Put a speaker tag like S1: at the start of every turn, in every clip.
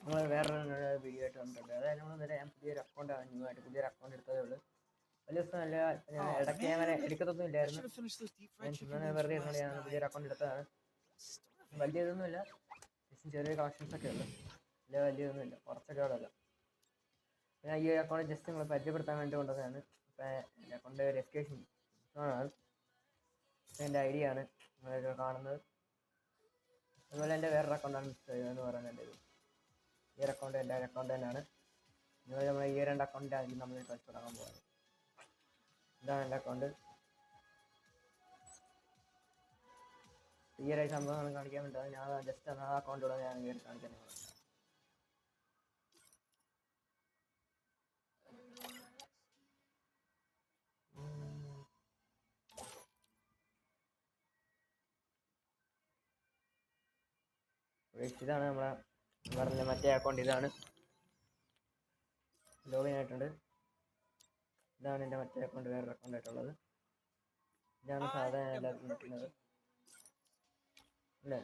S1: നമ്മൾ വേറൊരു വീഡിയോ ആയിട്ട് വന്നിട്ടുണ്ട്. അതായത് നമ്മൾ ഞാൻ പുതിയൊരു അക്കൗണ്ടാണ്, ന്യൂ ആയിട്ട് പുതിയൊരു അക്കൗണ്ട് എടുത്തതേ ഉള്ളൂ. വലിയ ദിവസം നല്ല ഇടയ്ക്ക് ഞാൻ അങ്ങനെ എടുക്കത്തൊന്നും ഇല്ലായിരുന്നു. ഞാൻ ചുമ്മാ വെറുതെ ഇരുന്നുകൊണ്ട് ഞാൻ പുതിയൊരു അക്കൗണ്ട് എടുത്തതാണ്. വലിയ ഇതൊന്നുമില്ല, ചെറിയ കളക്ഷൻസ് ഒക്കെ ഉള്ളു, വലിയ ഇല്ല, കുറച്ചൊക്കെ ഉള്ളല്ലോ. ഞാൻ ഈ അക്കൗണ്ട് ജസ്റ്റ് നിങ്ങൾ പരിചയപ്പെടുത്താൻ വേണ്ടി കൊണ്ടുവന്നതാണ്. ഇപ്പം എൻ്റെ അക്കൗണ്ട് വെരിഫിക്കേഷൻ ആണ്, എൻ്റെ ഐ ഡി ആണ് നിങ്ങളൊക്കെ കാണുന്നത്. അതുപോലെ എൻ്റെ വേറൊരു അക്കൗണ്ടാണ് എന്ന് പറയുന്നത്. എൻ്റെ ഈ ഒരു അക്കൗണ്ട് എൻ്റെ അക്കൗണ്ട് തന്നെയാണ്. നമ്മൾ ഈ 2 അക്കൗണ്ടിലായിരിക്കും നമ്മൾ കളിച്ച് തുടങ്ങാൻ പോകുന്നത്. ഇതാണ് എൻ്റെ അക്കൗണ്ട്. ഈ ഒരു സംഭവം കാണിക്കാൻ വേണ്ടി ഞാൻ ജസ്റ്റ് ആ അക്കൗണ്ടിലൂടെ ഞാൻ കയറി കാണിക്കാൻ. ഇതാണ് നമ്മളെ പറഞ്ഞ മറ്റേ അക്കൗണ്ട്. ഇതാണ് ലോഗിൻ ആയിട്ടുണ്ട്. ഇതാണ് എൻ്റെ മറ്റേ അക്കൗണ്ട്, വേറൊരു അക്കൗണ്ട് ആയിട്ടുള്ളത്. ഇതാണ് സാധാരണ എല്ലാവർക്കും കിട്ടുന്നത്. അല്ലേ,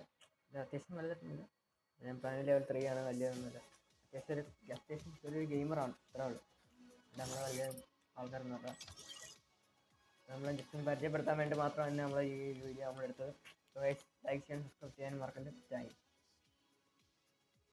S1: ഇത് അത്യാവശ്യം നല്ലതൊന്നുമില്ല. ഞാൻ പ്ലാൻ ലെവൽ 3 ആണ്, വലിയൊന്നുമില്ല. അത്യാവശ്യം ഒരു ഗെയിമറാണ്, ഇത്ര ഉള്ളൂ. നമ്മളെ വലിയ ആൾക്കാരൊന്നും നോക്കാം. നമ്മളെ ജസ്റ്റ് പരിചയപ്പെടുത്താൻ വേണ്ടി മാത്രമാണ് നമ്മൾ ഈ വീഡിയോ നമ്മളെടുത്തത്. ലൈക്ക് ചെയ്യാൻ സബ്സ്ക്രൈബ് ചെയ്യാൻ മറക്കരുത്. Thank you.